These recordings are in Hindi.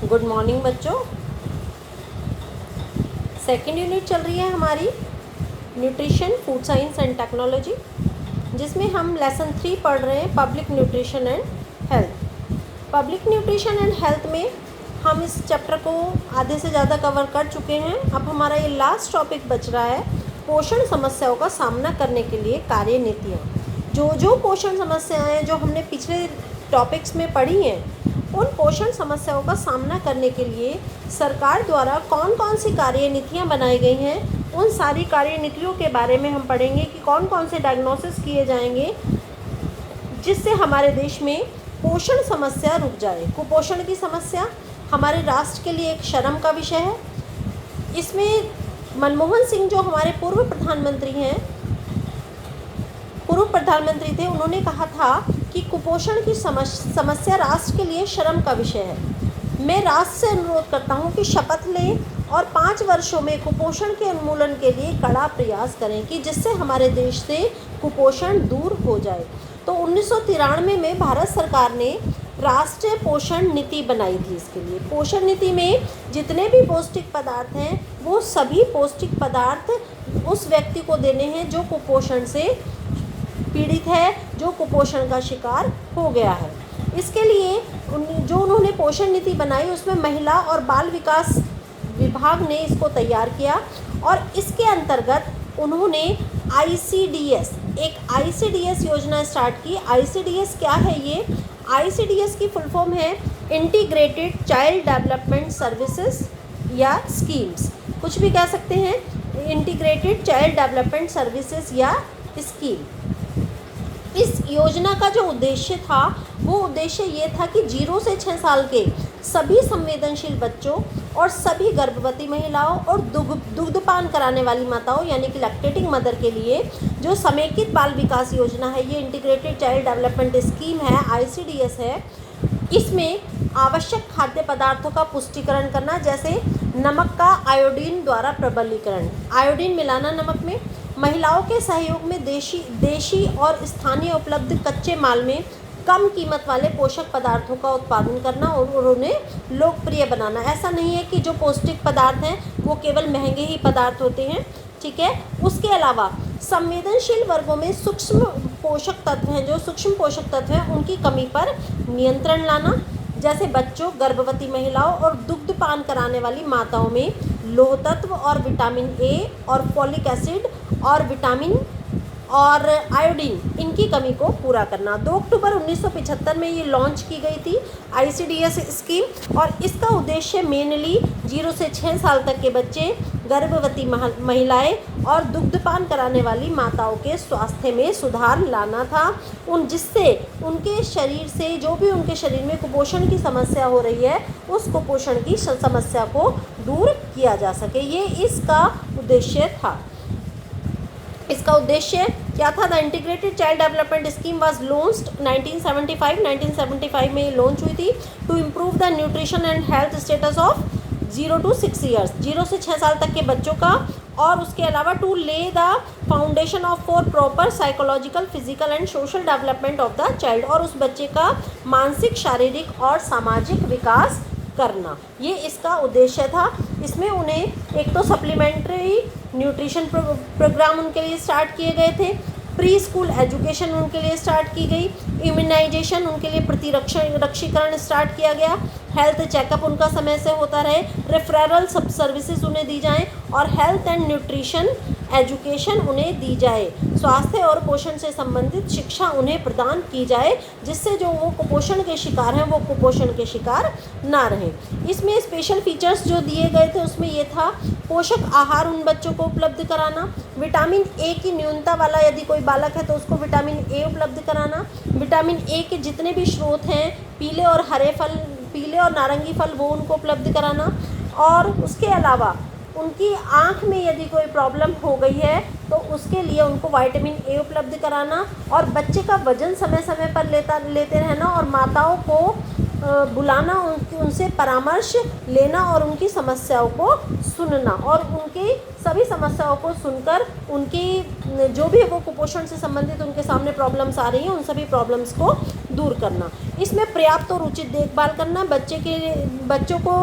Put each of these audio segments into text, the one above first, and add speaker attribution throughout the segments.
Speaker 1: गुड मॉर्निंग बच्चों। सेकेंड यूनिट चल रही है हमारी nutrition, food science and technology, जिसमें हम लेसन 3 पढ़ रहे हैं, public nutrition and health. Public nutrition and health में हम इस चैप्टर को आधे से ज़्यादा कवर कर चुके हैं। अब हमारा ये लास्ट टॉपिक बच रहा है, पोषण समस्याओं का सामना करने के लिए कार्यनीतियाँ। जो पोषण समस्याएं जो हमने पिछले टॉपिक्स में पढ़ी हैं, उन पोषण समस्याओं का सामना करने के लिए सरकार द्वारा कौन कौन सी कार्यनीतियाँ बनाई गई हैं, उन सारी कार्यनीतियों के बारे में हम पढ़ेंगे कि कौन कौन से डायग्नोसिस किए जाएंगे जिससे हमारे देश में पोषण समस्या रुक जाए। कुपोषण की समस्या हमारे राष्ट्र के लिए एक शर्म का विषय है। इसमें मनमोहन सिंह जो हमारे पूर्व प्रधानमंत्री थे, उन्होंने कहा था कि कुपोषण की समस्या राष्ट्र के लिए शर्म का विषय है। मैं राष्ट्र से अनुरोध करता हूं कि शपथ लें और 5 वर्षों में कुपोषण के उन्मूलन के लिए कड़ा प्रयास करें कि जिससे हमारे देश से कुपोषण दूर हो जाए। तो 1993 में भारत सरकार ने राष्ट्रीय पोषण नीति बनाई थी। इसके लिए पोषण नीति में जितने भी पौष्टिक पदार्थ हैं, वो सभी पौष्टिक पदार्थ उस व्यक्ति को देने हैं जो कुपोषण से पीड़ित है, जो कुपोषण का शिकार हो गया है। इसके लिए जो उन्होंने पोषण नीति बनाई, उसमें महिला और बाल विकास विभाग ने इसको तैयार किया और इसके अंतर्गत उन्होंने एक आईसीडीएस योजना स्टार्ट की। आईसीडीएस क्या है? ये आईसीडीएस की फुल फॉर्म है इंटीग्रेटेड चाइल्ड डेवलपमेंट सर्विसेज या स्कीम्स, कुछ भी कह सकते हैं। इंटीग्रेटेड चाइल्ड डेवलपमेंट सर्विसेज या स्कीम। इस योजना का जो उद्देश्य था, वो उद्देश्य ये था कि 0 से 6 साल के सभी संवेदनशील बच्चों और सभी गर्भवती महिलाओं और दुग्धपान कराने वाली माताओं यानी कि लैक्टेटिंग मदर के लिए जो समेकित बाल विकास योजना है, ये इंटीग्रेटेड चाइल्ड डेवलपमेंट स्कीम है, आईसीडीएस है। इसमें आवश्यक खाद्य पदार्थों का पुष्टिकरण करना, जैसे नमक का आयोडीन द्वारा प्रबलीकरण, आयोडीन मिलाना नमक में, महिलाओं के सहयोग में देशी और स्थानीय उपलब्ध कच्चे माल में कम कीमत वाले पोषक पदार्थों का उत्पादन करना और उन्हें लोकप्रिय बनाना। ऐसा नहीं है कि जो पौष्टिक पदार्थ हैं वो केवल महंगे ही पदार्थ होते हैं, ठीक है। उसके अलावा संवेदनशील वर्गों में सूक्ष्म पोषक तत्व हैं, जो सूक्ष्म पोषक तत्व हैं उनकी कमी पर नियंत्रण लाना, जैसे बच्चों, गर्भवती महिलाओं और दुग्धपान कराने वाली माताओं में लौह तत्व और विटामिन ए और फॉलिक एसिड और विटामिन और आयोडीन, इनकी कमी को पूरा करना। 2 अक्टूबर 1975 में ये लॉन्च की गई थी आईसीडीएस स्कीम और इसका उद्देश्य मेनली 0 से 6 साल तक के बच्चे, गर्भवती महिलाएं और दुग्धपान कराने वाली माताओं के स्वास्थ्य में सुधार लाना था, जिससे उनके शरीर से जो भी उनके शरीर में कुपोषण की समस्या हो रही है, उस कुपोषण की समस्या को दूर किया जा सके। ये इसका उद्देश्य था। इसका उद्देश्य क्या था? The integrated child development scheme was launched 1975 में लॉन्च हुई थी to improve the nutrition and health status of 0 to 6 years, 0 से 6 साल तक के बच्चों का, और उसके अलावा टू ले the foundation of for proper psychological, physical and social development of the child, और उस बच्चे का मानसिक, शारीरिक और सामाजिक विकास करना, ये इसका उद्देश्य था। इसमें उन्हें एक तो सप्लीमेंट्री न्यूट्रिशन प्रोग्राम उनके लिए स्टार्ट किए गए थे, प्री स्कूल एजुकेशन उनके लिए स्टार्ट की गई, इम्यूनाइजेशन उनके लिए रक्षीकरण स्टार्ट किया गया, हेल्थ चेकअप उनका समय से होता रहे, रेफरल सब सर्विसेज उन्हें दी जाएं और हेल्थ एंड न्यूट्रिशन एजुकेशन उन्हें दी जाए, स्वास्थ्य और पोषण से संबंधित शिक्षा उन्हें प्रदान की जाए, जिससे जो वो कुपोषण के शिकार हैं वो कुपोषण के शिकार ना रहें। इसमें स्पेशल फीचर्स जो दिए गए थे, उसमें ये था पोषक आहार उन बच्चों को उपलब्ध कराना, विटामिन ए की न्यूनता वाला यदि कोई बालक है तो उसको विटामिन ए उपलब्ध कराना, विटामिन ए के जितने भी स्रोत हैं, पीले और नारंगी फल, वो उनको उपलब्ध कराना, और उसके अलावा उनकी आँख में यदि कोई प्रॉब्लम हो गई है तो उसके लिए उनको विटामिन ए उपलब्ध कराना, और बच्चे का वजन समय समय पर लेते रहना, और माताओं को बुलाना, उनसे परामर्श लेना और उनकी समस्याओं को सुनना, और उनकी सभी समस्याओं को सुनकर उनकी जो भी वो कुपोषण से संबंधित उनके सामने प्रॉब्लम्स आ रही हैं, उन सभी प्रॉब्लम्स को दूर करना। इसमें पर्याप्त और उचित देखभाल करना, बच्चों को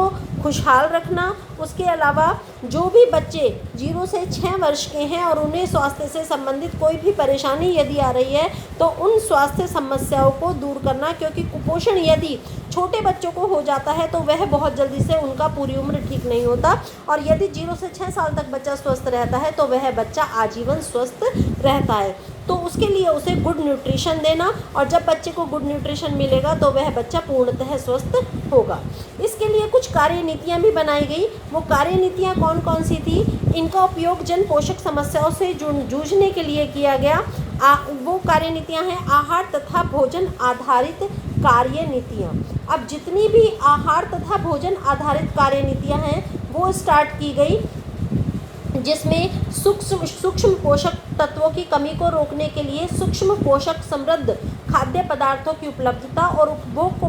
Speaker 1: खुशहाल रखना। उसके अलावा जो भी बच्चे 0 से 6 वर्ष के हैं और उन्हें स्वास्थ्य से संबंधित कोई भी परेशानी यदि आ रही है तो उन स्वास्थ्य समस्याओं को दूर करना, क्योंकि कुपोषण यदि छोटे बच्चों को हो जाता है तो वह बहुत जल्दी से उनका पूरी उम्र ठीक नहीं होता, और यदि 0 से 6 साल तक बच्चा स्वस्थ रहता है तो वह बच्चा आजीवन स्वस्थ रहता है। तो उसके लिए उसे गुड न्यूट्रिशन देना, और जब बच्चे को गुड न्यूट्रिशन मिलेगा तो वह बच्चा पूर्णतः स्वस्थ होगा। इसके लिए कुछ कार्यनीतियाँ भी बनाई गई। वो कार्यनीतियाँ कौन कौन सी थी? इनका उपयोग जन पोषक समस्याओं से जूझने के लिए किया गया। वो कार्यनीतियाँ हैं आहार तथा भोजन आधारित कार्यनीतियाँ। अब जितनी भी आहार तथा भोजन आधारित कार्यनीतियाँ हैं वो स्टार्ट की गई, जिसमें सूक्ष्म पोषक तत्वों की कमी को रोकने के लिए सूक्ष्म पोषक समृद्ध खाद्य पदार्थों की उपलब्धता और उपभोग को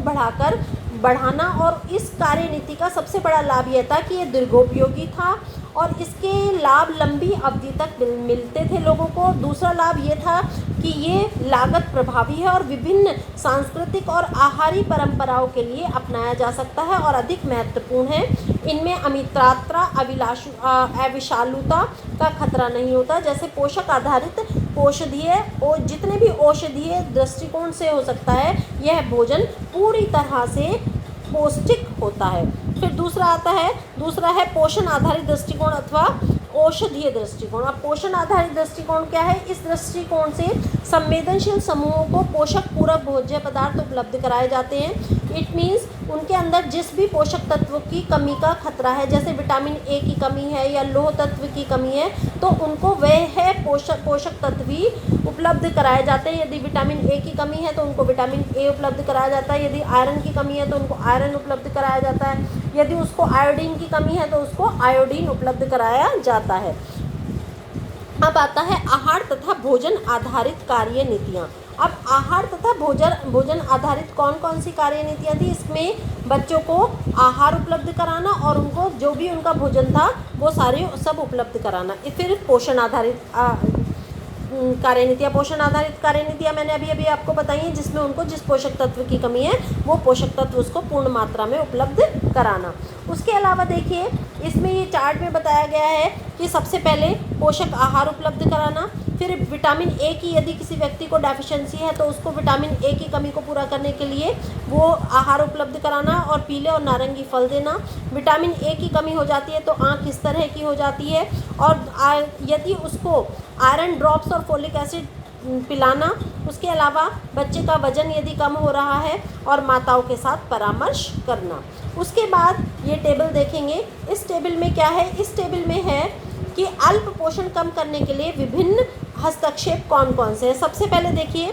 Speaker 1: बढ़ाना। और इस कार्यनीति का सबसे बड़ा लाभ यह था कि ये दीर्घोपयोगी था और इसके लाभ लंबी अवधि तक मिलते थे लोगों को। दूसरा लाभ ये था कि ये लागत प्रभावी है और विभिन्न सांस्कृतिक और आहारी परंपराओं के लिए अपनाया जा सकता है और अधिक महत्वपूर्ण है। इनमें अमितमात्रा अविषालुता का खतरा नहीं होता। जैसे पोषक आधारित औषधीय और जितने भी औषधीय दृष्टिकोण से हो सकता है, यह भोजन पूरी तरह से पौष्टिक होता है। फिर दूसरा है पोषण आधारित दृष्टिकोण अथवा औषधीय दृष्टिकोण। अब पोषण आधारित दृष्टिकोण क्या है? इस दृष्टिकोण से संवेदनशील समूहों को पोषक पूरक भोज्य पदार्थ उपलब्ध कराए जाते हैं। इट मीन्स उनके अंदर जिस भी पोषक तत्व की कमी का खतरा है, जैसे विटामिन ए की कमी है या लौह तत्व की कमी है, तो उनको वह पोषक तत्व भी उपलब्ध कराए जाते हैं। यदि विटामिन ए की कमी है तो उनको विटामिन ए उपलब्ध कराया जाता है। यदि आयरन की कमी है तो उनको आयरन उपलब्ध कराया जाता है। यदि उसको आयोडीन की कमी है तो उसको आयोडीन उपलब्ध कराया जाता है। अब आता है आहार तथा भोजन आधारित कार्यनीतियाँ। अब आहार तथा भोजन आधारित कौन कौन सी कार्यनीतियाँ थी? इसमें बच्चों को आहार उपलब्ध कराना और उनको जो भी उनका भोजन था वो सब उपलब्ध कराना। फिर पोषण आधारित कार्यनीतियाँ मैंने अभी आपको बताई हैं, जिसमें उनको जिस पोषक तत्व की कमी है वो पोषक तत्व उसको पूर्ण मात्रा में उपलब्ध कराना। उसके अलावा देखिए इसमें ये चार्ट में बताया गया है कि सबसे पहले पोषक आहार उपलब्ध कराना, फिर विटामिन ए की यदि किसी व्यक्ति को डेफिशिएंसी है तो उसको विटामिन ए की कमी को पूरा करने के लिए वो आहार उपलब्ध कराना और पीले और नारंगी फल देना। विटामिन ए की कमी हो जाती है तो आँख इस तरह की हो जाती है, और यदि उसको आयरन ड्रॉप्स और फोलिक एसिड पिलाना। उसके अलावा बच्चे का वजन यदि कम हो रहा है और माताओं के साथ परामर्श करना। उसके बाद ये टेबल देखेंगे। इस टेबल में क्या है? इस टेबल में है कि अल्प पोषण कम करने के लिए विभिन्न हस्तक्षेप कौन कौन से हैं। सबसे पहले देखिए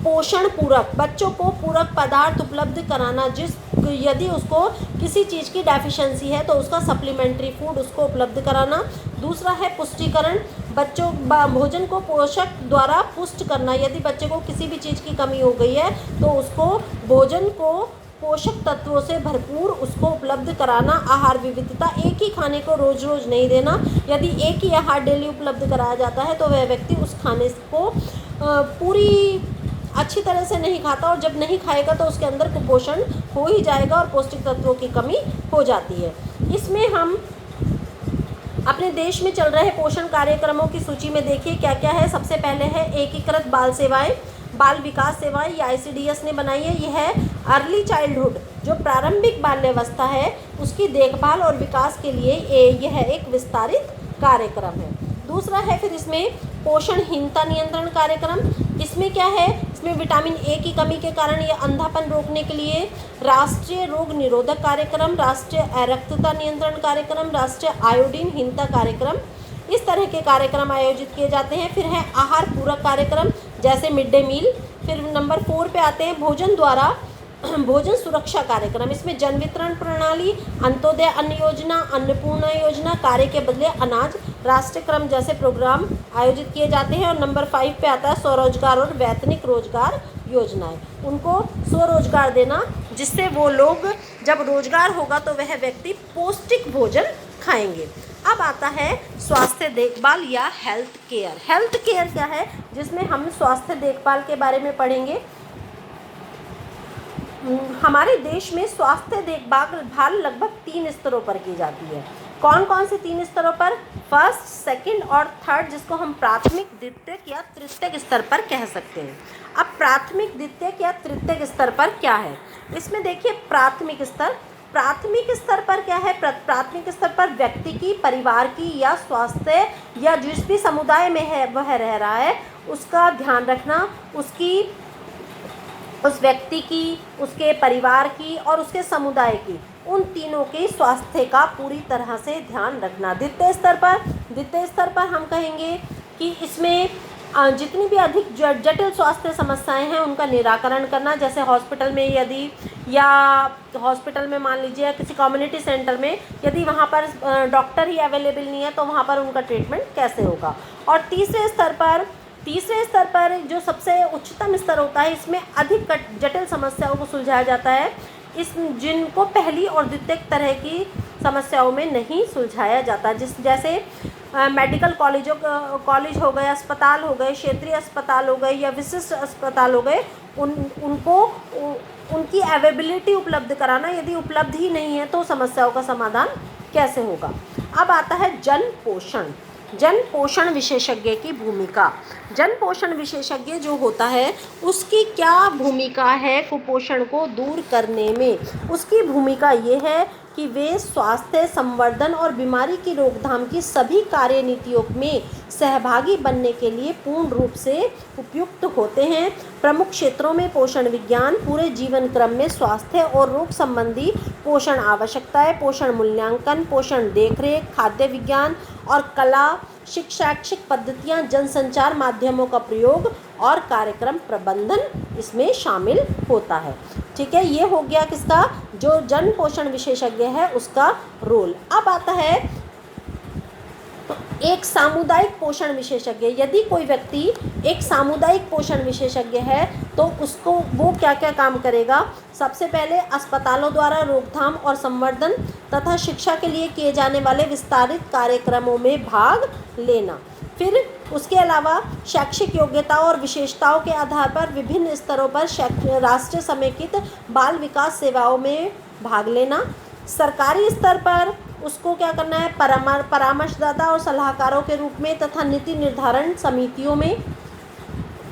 Speaker 1: पोषण पूरक, बच्चों को पूरक पदार्थ उपलब्ध कराना। यदि उसको किसी चीज़ की डेफिशिएंसी है तो उसका सप्लीमेंट्री फूड उसको उपलब्ध कराना। दूसरा है पुष्टिकरण, भोजन को पोषक द्वारा पुष्ट करना। यदि बच्चे को किसी भी चीज़ की कमी हो गई है तो उसको भोजन को पोषक तत्वों से भरपूर उसको उपलब्ध कराना। आहार विविधता, एक ही खाने को रोज़ रोज़ नहीं देना। यदि एक ही आहार डेली उपलब्ध कराया जाता है तो वह व्यक्ति उस खाने को पूरी अच्छी तरह से नहीं खाता, और जब नहीं खाएगा तो उसके अंदर कुपोषण हो ही जाएगा और पौष्टिक तत्वों की कमी हो जाती है। इसमें हम अपने देश में चल रहे पोषण कार्यक्रमों की सूची में देखिए क्या क्या है। सबसे पहले है एकीकृत बाल सेवाएं, बाल विकास सेवाएं, ये ICDS ने बनाई है। यह है अर्ली चाइल्डहुड, जो प्रारंभिक बाल्यावस्था है उसकी देखभाल और विकास के लिए यह एक विस्तारित कार्यक्रम है। दूसरा है फिर इसमें पोषणहीनता नियंत्रण कार्यक्रम। इसमें क्या है? इसमें विटामिन ए की कमी के कारण ये अंधापन रोकने के लिए राष्ट्रीय रोग निरोधक कार्यक्रम, राष्ट्रीय अरक्तता नियंत्रण कार्यक्रम, राष्ट्रीय आयोडीनहीनता कार्यक्रम, इस तरह के कार्यक्रम आयोजित किए जाते हैं। फिर है आहार पूरक कार्यक्रम जैसे मिड डे मील। फिर नंबर 4 पे आते हैं भोजन सुरक्षा कार्यक्रम। इसमें जन वितरण प्रणाली, अंत्योदय अन्न योजना, अन्नपूर्णा योजना, कार्य के बदले अनाज, राष्ट्रीय क्रम जैसे प्रोग्राम आयोजित किए जाते हैं। और नंबर 5 पे आता है स्वरोजगार और वैतनिक रोजगार योजनाएं। उनको स्वरोजगार देना, जिससे वो लोग जब रोजगार होगा तो वह व्यक्ति पौष्टिक भोजन खाएंगे। अब आता है स्वास्थ्य देखभाल या हेल्थ केयर। हेल्थ केयर क्या है? जिसमें हम स्वास्थ्य देखभाल के बारे में पढ़ेंगे। हमारे देश में स्वास्थ्य देखभाल लगभग 3 स्तरों पर की जाती है। कौन कौन से 3 स्तरों पर? फर्स्ट, सेकंड और थर्ड, जिसको हम प्राथमिक, द्वितीयक या तृतीयक स्तर पर कह सकते हैं। अब प्राथमिक, द्वितीयक या तृतीयक स्तर पर क्या है? इसमें देखिए प्राथमिक स्तर पर क्या है? प्राथमिक स्तर पर व्यक्ति की, परिवार की या स्वास्थ्य या जिस भी समुदाय में है वह रह रहा है उसका ध्यान रखना, उस व्यक्ति की, उसके परिवार की और उसके समुदाय की, उन तीनों के स्वास्थ्य का पूरी तरह से ध्यान रखना। द्वितीय स्तर पर हम कहेंगे कि इसमें जितनी भी अधिक जटिल स्वास्थ्य समस्याएं हैं उनका निराकरण करना। जैसे हॉस्पिटल में मान लीजिए किसी कम्युनिटी सेंटर में यदि वहाँ पर डॉक्टर ही अवेलेबल नहीं है तो वहाँ पर उनका ट्रीटमेंट कैसे होगा। और तीसरे स्तर पर जो सबसे उच्चतम स्तर होता है, इसमें अधिक जटिल समस्याओं को सुलझाया जाता है, जिनको पहली और द्वितीय तरह की समस्याओं में नहीं सुलझाया जाता। जैसे मेडिकल कॉलेज हो गए, अस्पताल हो गए, क्षेत्रीय अस्पताल हो गए या विशिष्ट अस्पताल हो गए, उनकी अवेलेबिलिटी उपलब्ध कराना। यदि उपलब्ध ही नहीं है तो समस्याओं का समाधान कैसे होगा। अब आता है जन पोषण विशेषज्ञ की भूमिका। जन पोषण विशेषज्ञ जो होता है उसकी क्या भूमिका है कुपोषण को दूर करने में? उसकी भूमिका ये है कि वे स्वास्थ्य संवर्धन और बीमारी की रोकथाम की सभी कार्यनीतियों में सहभागी बनने के लिए पूर्ण रूप से उपयुक्त होते हैं। प्रमुख क्षेत्रों में पोषण विज्ञान, पूरे जीवन क्रम में स्वास्थ्य और रोग संबंधी पोषण आवश्यकताएं, पोषण मूल्यांकन, पोषण देखरेख, खाद्य विज्ञान और कला, शैक्षिक पद्धतियां, जनसंचार माध्यमों का प्रयोग और कार्यक्रम प्रबंधन इसमें शामिल होता है। ठीक है, ये हो गया किसका? जो जन पोषण विशेषज्ञ है उसका रोल। अब आता है एक सामुदायिक पोषण विशेषज्ञ। यदि कोई व्यक्ति एक सामुदायिक पोषण विशेषज्ञ है तो उसको वो क्या क्या काम करेगा? सबसे पहले अस्पतालों द्वारा रोकथाम और संवर्धन तथा शिक्षा के लिए किए जाने वाले विस्तारित कार्यक्रमों में भाग लेना। फिर उसके अलावा शैक्षिक योग्यता और विशेषताओं के आधार पर विभिन्न स्तरों पर राष्ट्रीय समेकित बाल विकास सेवाओं में भाग लेना। सरकारी स्तर पर उसको क्या करना है? परामर्शदाता और सलाहकारों के रूप में तथा नीति निर्धारण समितियों में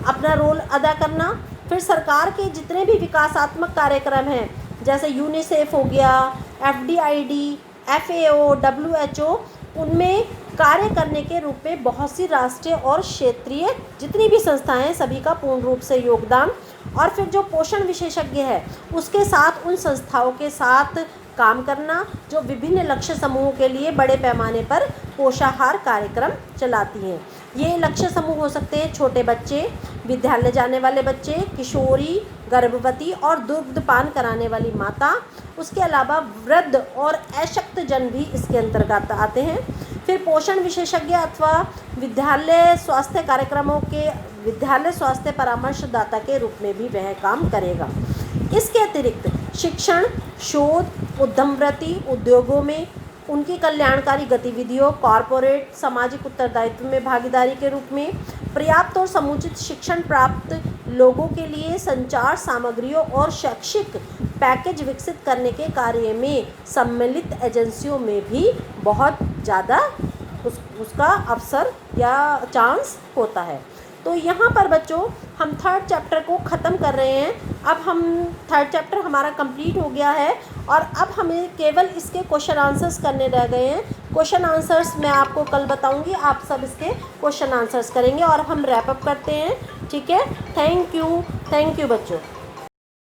Speaker 1: अपना रोल अदा करना। फिर सरकार के जितने भी विकासात्मक कार्यक्रम हैं जैसे यूनिसेफ हो गया, FDID, FAO, WHO, उनमें कार्य करने के रूप में बहुत सी राष्ट्रीय और क्षेत्रीय जितनी भी संस्थाएं हैं सभी का पूर्ण रूप से योगदान। और फिर जो पोषण विशेषज्ञ है उसके साथ उन संस्थाओं के साथ काम करना जो विभिन्न लक्ष्य समूहों के लिए बड़े पैमाने पर पोषाहार कार्यक्रम चलाती हैं। ये लक्ष्य समूह हो सकते हैं छोटे बच्चे, विद्यालय जाने वाले बच्चे, किशोरी, गर्भवती और दुग्धपान कराने वाली माता। उसके अलावा वृद्ध और अशक्त जन भी इसके अंतर्गत आते हैं। फिर पोषण विशेषज्ञ अथवा विद्यालय स्वास्थ्य परामर्शदाता के रूप में भी वह काम करेगा। इसके अतिरिक्त शिक्षण, शोध, उद्यमवृत्ति, उद्योगों में उनकी कल्याणकारी गतिविधियों, कॉरपोरेट सामाजिक उत्तरदायित्व में भागीदारी के रूप में पर्याप्त और समुचित शिक्षण प्राप्त लोगों के लिए संचार सामग्रियों और शैक्षिक पैकेज विकसित करने के कार्य में सम्मिलित एजेंसियों में भी बहुत ज़्यादा उसका अवसर या चांस होता है। तो यहाँ पर बच्चों हम 3rd चैप्टर को ख़त्म कर रहे हैं। अब हम 3rd चैप्टर हमारा कंप्लीट हो गया है और अब हमें केवल इसके क्वेश्चन आंसर्स करने रह गए हैं। क्वेश्चन आंसर्स मैं आपको कल बताऊंगी, आप सब इसके क्वेश्चन आंसर्स करेंगे और हम रैप अप करते हैं। ठीक है, थैंक यू बच्चों।